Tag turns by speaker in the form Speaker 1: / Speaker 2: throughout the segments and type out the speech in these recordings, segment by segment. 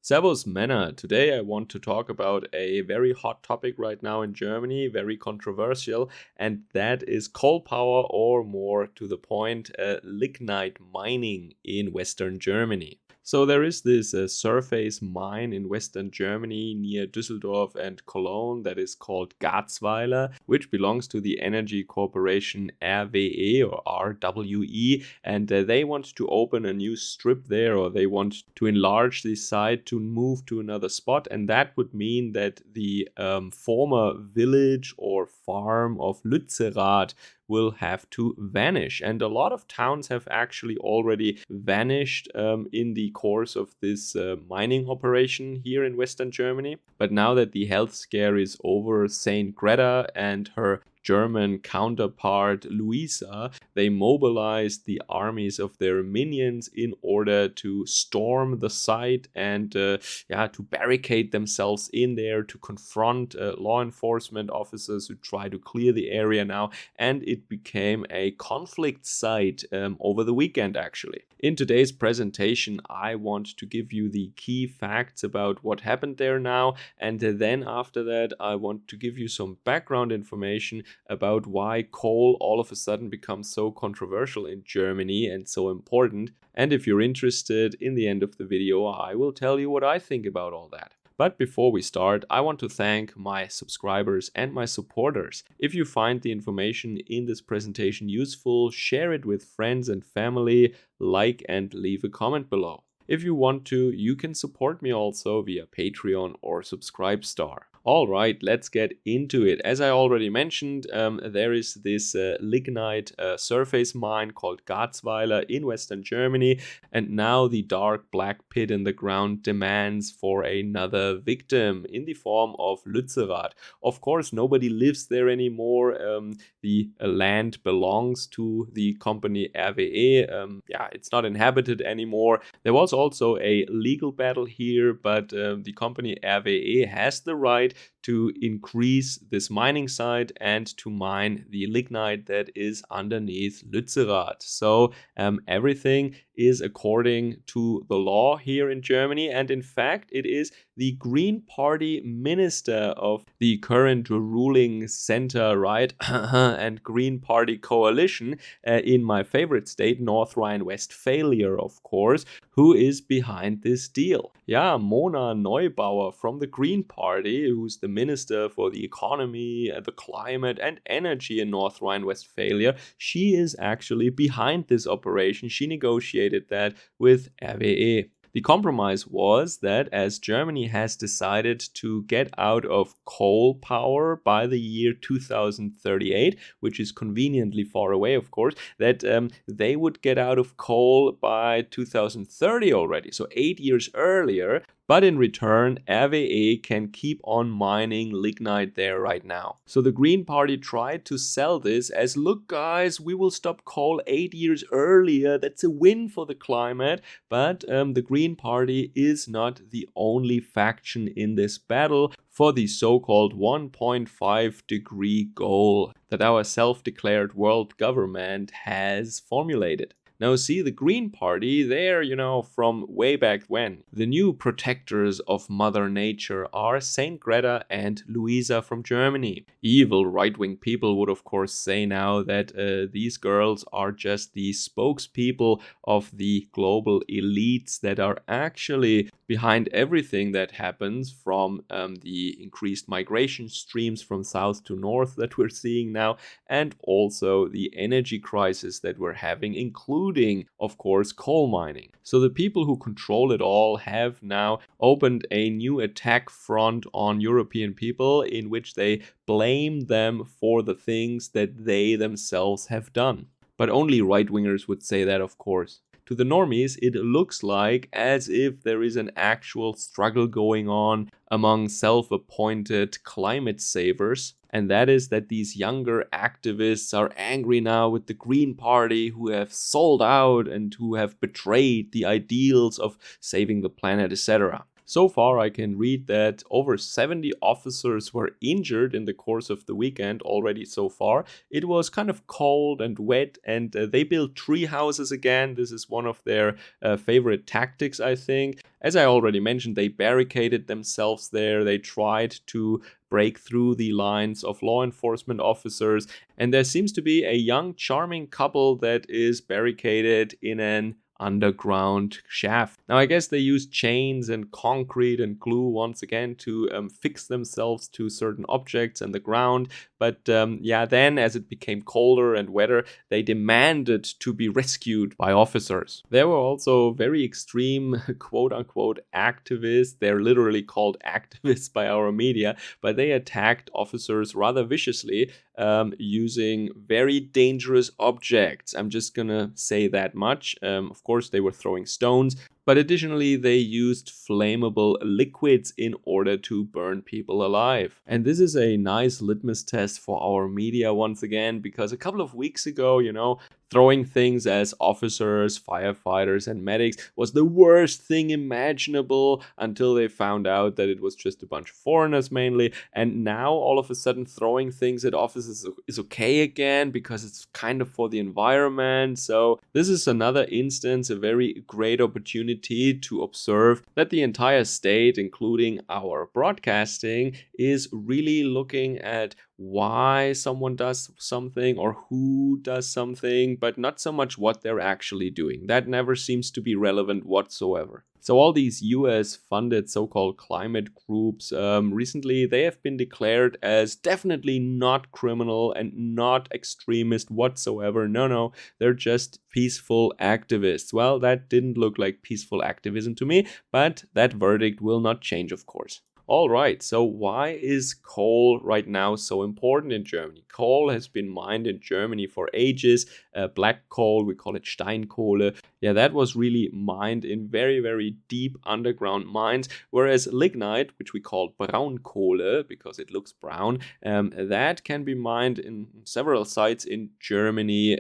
Speaker 1: Servus Männer. Today I want to talk about a very hot topic right now in Germany, very controversial, and that is coal power, or more to the point, lignite mining in Western Germany. So there is this surface mine in Western Germany near Düsseldorf and Cologne that is called Garzweiler, which belongs to the energy corporation RWE or RWE, and they want to open a new strip there, or they want to enlarge the site to move to another spot, and that would mean that the former village or farm of Lützerath will have to vanish. And a lot of towns have actually already vanished in the course of this mining operation here in Western Germany. But now that the health scare is over, Saint Greta and her German counterpart Luisa, they mobilized the armies of their minions in order to storm the site and to barricade themselves in there, to confront law enforcement officers who try to clear the area now, and it became a conflict site over the weekend actually. In today's presentation, I want to give you the key facts about what happened there now, and then after that I want to give you some background information about why coal all of a sudden becomes so controversial in Germany and so important. And if you're interested, in the end of the video, I will tell you what I think about all that. But before we start, I want to thank my subscribers and my supporters. If you find the information in this presentation useful, share it with friends and family, like and leave a comment below. If you want to, you can support me also via Patreon or Subscribestar. Alright, let's get into it. As I already mentioned, there is this lignite surface mine called Garzweiler in Western Germany, and now the dark black pit in the ground demands for another victim in the form of Lützerath. Of course, nobody lives there anymore. The land belongs to the company RWE. It's not inhabited anymore. There was also a legal battle here, but the company RWE has the right to increase this mining site and to mine the lignite that is underneath Lützerath. So everything is according to the law here in Germany, and in fact it is the Green Party minister of the current ruling center right and Green Party coalition in my favorite state, North Rhine-Westphalia, of course, who is behind this deal. Yeah, Mona Neubauer from the Green Party, who's the minister for the economy, the climate and energy in North Rhine-Westphalia, she is actually behind this operation. She negotiated that with RWE. The compromise was that as Germany has decided to get out of coal power by the year 2038, which is conveniently far away, of course, that they would get out of coal by 2030 already, so 8 years earlier. But in return, RWE can keep on mining lignite there right now. So the Green Party tried to sell this as, look guys, we will stop coal 8 years earlier. That's a win for the climate. But the Green Party is not the only faction in this battle for the so-called 1.5 degree goal that our self-declared world government has formulated. Now see, the Green Party, they're, from way back when. The new protectors of Mother Nature are Saint Greta and Luisa from Germany. Evil right-wing people would of course say now that these girls are just the spokespeople of the global elites that are actually behind everything that happens, from the increased migration streams from south to north that we're seeing now, and also the energy crisis that we're having, including, of course, coal mining. So the people who control it all have now opened a new attack front on European people, in which they blame them for the things that they themselves have done. But only right-wingers would say that, of course. To the normies, it looks like as if there is an actual struggle going on among self-appointed climate savers. And that is that these younger activists are angry now with the Green Party, who have sold out and who have betrayed the ideals of saving the planet, etc. So far, I can read that over 70 officers were injured in the course of the weekend already so far. It was kind of cold and wet, and they built tree houses again. This is one of their favorite tactics, I think. As I already mentioned, they barricaded themselves there. They tried to break through the lines of law enforcement officers. And there seems to be a young, charming couple that is barricaded in an underground shaft. Now, I guess they used chains and concrete and glue once again to fix themselves to certain objects and the ground. But then as it became colder and wetter, they demanded to be rescued by officers. There were also very extreme quote unquote activists. They're literally called activists by our media, but they attacked officers rather viciously using very dangerous objects. I'm just gonna say that much. Of course, they were throwing stones, but additionally, they used flammable liquids in order to burn people alive. And this is a nice litmus test for our media once again, because a couple of weeks ago, throwing things as officers, firefighters, and medics was the worst thing imaginable until they found out that it was just a bunch of foreigners mainly. And now all of a sudden throwing things at officers is okay again because it's kind of for the environment. So this is another instance, a very great opportunity to observe that the entire state, including our broadcasting, is really looking at why someone does something or who does something, but not so much what they're actually doing. That never seems to be relevant whatsoever. So all these US-funded so-called climate groups, recently they have been declared as definitely not criminal and not extremist whatsoever. No, they're just peaceful activists. Well, that didn't look like peaceful activism to me, but that verdict will not change, of course. All right, so why is coal right now so important in Germany? Coal has been mined in Germany for ages. Black coal, we call it Steinkohle. Yeah, that was really mined in very, very deep underground mines, whereas lignite, which we call Braunkohle because it looks brown, that can be mined in several sites in Germany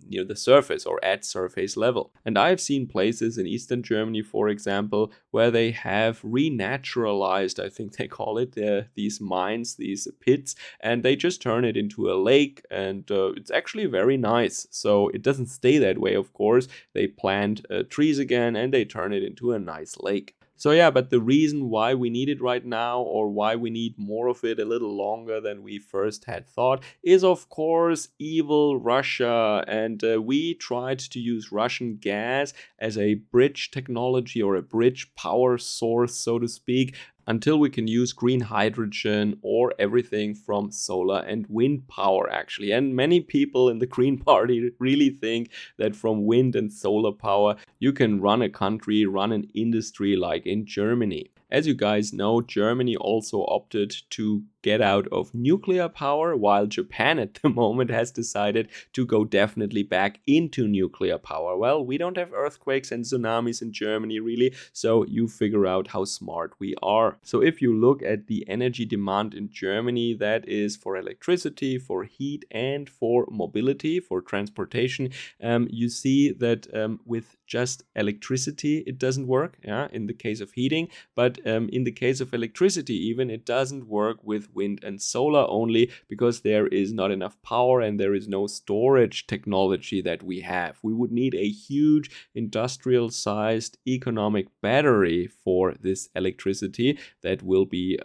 Speaker 1: near the surface or at surface level. And I've seen places in Eastern Germany, for example, where they have renaturalized, I think they call it, these mines, these pits, and they just turn it into a lake, and it's actually very nice. So it doesn't stay that way, of course. They plant trees again and they turn it into a nice lake. So yeah, but the reason why we need it right now, or why we need more of it a little longer than we first had thought, is of course evil Russia. And we tried to use Russian gas as a bridge technology or a bridge power source, so to speak, until we can use green hydrogen or everything from solar and wind power, actually. And many people in the Green Party really think that from wind and solar power, you can run a country, run an industry like in Germany. As you guys know, Germany also opted to get out of nuclear power, while Japan at the moment has decided to go definitely back into nuclear power. Well, we don't have earthquakes and tsunamis in Germany really, so you figure out how smart we are. So if you look at the energy demand in Germany, that is for electricity, for heat, and for mobility, for transportation, you see that with just electricity it doesn't work, in the case of heating, but in the case of electricity even, it doesn't work with wind and solar only because there is not enough power and there is no storage technology that we have. We would need a huge industrial sized economic battery for this electricity that will be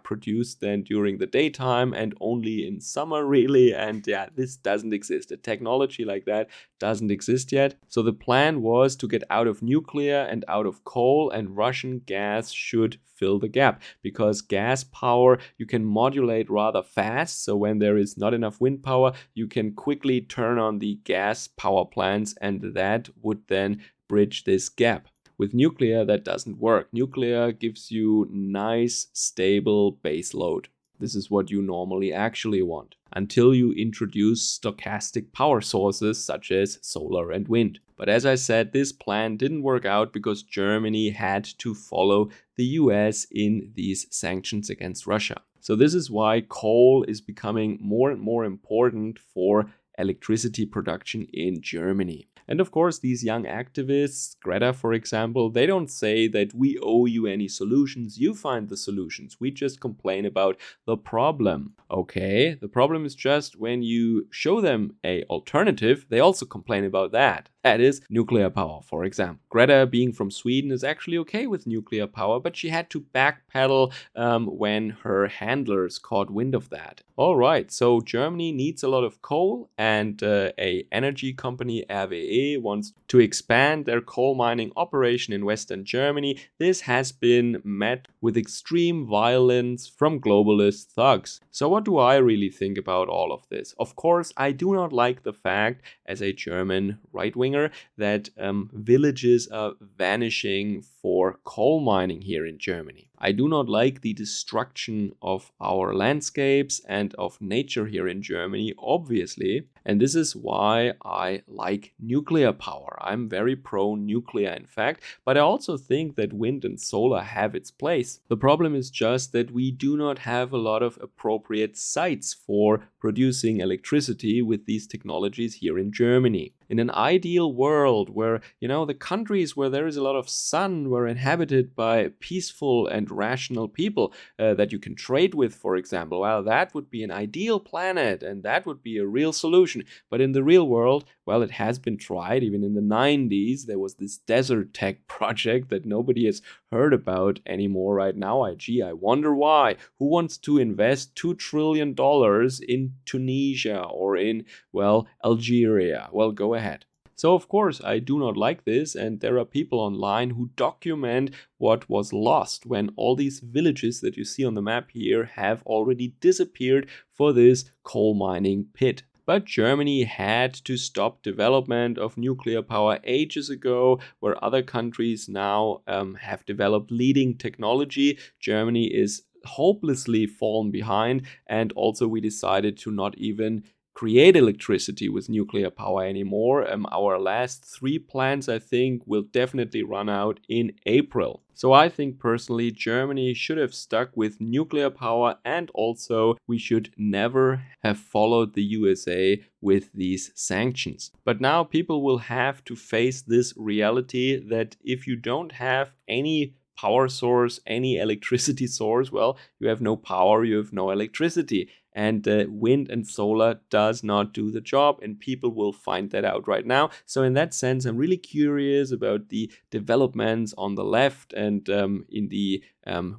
Speaker 1: produced then during the daytime and only in summer really. And this doesn't exist. A technology like that doesn't exist yet. So the plan was to get out of nuclear and out of coal, and Russian gas should fill the gap, because gas power you can modulate rather fast. So when there is not enough wind power, you can quickly turn on the gas power plants, and that would then bridge this gap. With nuclear, that doesn't work. Nuclear gives you nice, stable base load. This is what you normally actually want, until you introduce stochastic power sources such as solar and wind. But as I said, this plan didn't work out because Germany had to follow the US in these sanctions against Russia. So this is why coal is becoming more and more important for electricity production in Germany. And of course, these young activists, Greta for example, they don't say that we owe you any solutions, you find the solutions. We just complain about the problem. Okay, the problem is just when you show them an alternative, they also complain about that. That is nuclear power, for example. Greta, being from Sweden, is actually okay with nuclear power, but she had to backpedal when her handlers caught wind of that. All right, so Germany needs a lot of coal, and a energy company, RWE, wants to expand their coal mining operation in Western Germany. This has been met with extreme violence from globalist thugs. So what do I really think about all of this? Of course, I do not like the fact, as a German right-winger, that villages are vanishing for coal mining here in Germany. I do not like the destruction of our landscapes and of nature here in Germany, obviously. And this is why I like nuclear power. I'm very pro-nuclear, in fact, but I also think that wind and solar have its place. The problem is just that we do not have a lot of appropriate sites for producing electricity with these technologies here in Germany. In an ideal world where, the countries where there is a lot of sun were inhabited by peaceful and rational people that you can trade with, for example, well, that would be an ideal planet and that would be a real solution. But in the real world, well, it has been tried. Even in the 90s, there was this desert tech project that nobody has heard about anymore right now. I wonder why. Who wants to invest $2 trillion in Tunisia or in, Algeria? Well, go ahead. So of course I do not like this, and there are people online who document what was lost when all these villages that you see on the map here have already disappeared for this coal mining pit. But Germany had to stop development of nuclear power ages ago, where other countries now have developed leading technology. Germany is hopelessly fallen behind, and also we decided to not even create electricity with nuclear power anymore. Our last 3 plants, I think, will definitely run out in April. So I think personally Germany should have stuck with nuclear power, and also we should never have followed the USA with these sanctions. But now people will have to face this reality that if you don't have any power source, any electricity source, well, you have no power, you have no electricity. And wind and solar does not do the job, and people will find that out right now. So in that sense, I'm really curious about the developments on the left and in the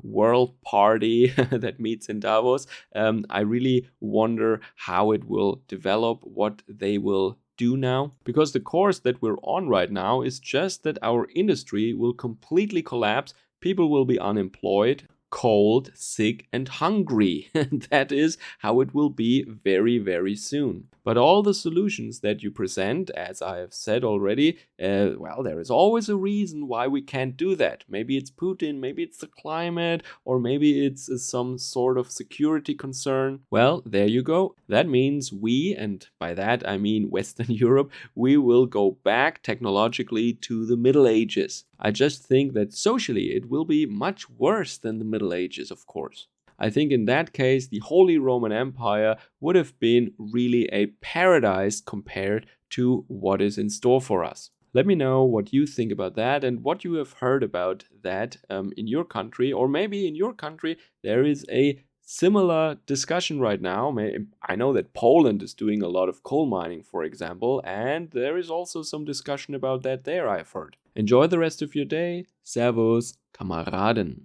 Speaker 1: World Party that meets in Davos. I really wonder how it will develop, what they will do now, because the course that we're on right now is just that our industry will completely collapse. People will be unemployed, cold, sick, and hungry. That is how it will be very, very soon. But all the solutions that you present, as I have said already, there is always a reason why we can't do that. Maybe it's Putin, maybe it's the climate, or maybe it's some sort of security concern. Well, there you go. That means we, and by that I mean Western Europe, we will go back technologically to the Middle Ages. I just think that socially it will be much worse than the Middle Ages, of course. I think in that case, the Holy Roman Empire would have been really a paradise compared to what is in store for us. Let me know what you think about that and what you have heard about that in your country, or maybe in your country there is a similar discussion right now. I know that Poland is doing a lot of coal mining, for example, and there is also some discussion about that there, I've heard. Enjoy the rest of your day. Servus, Kameraden.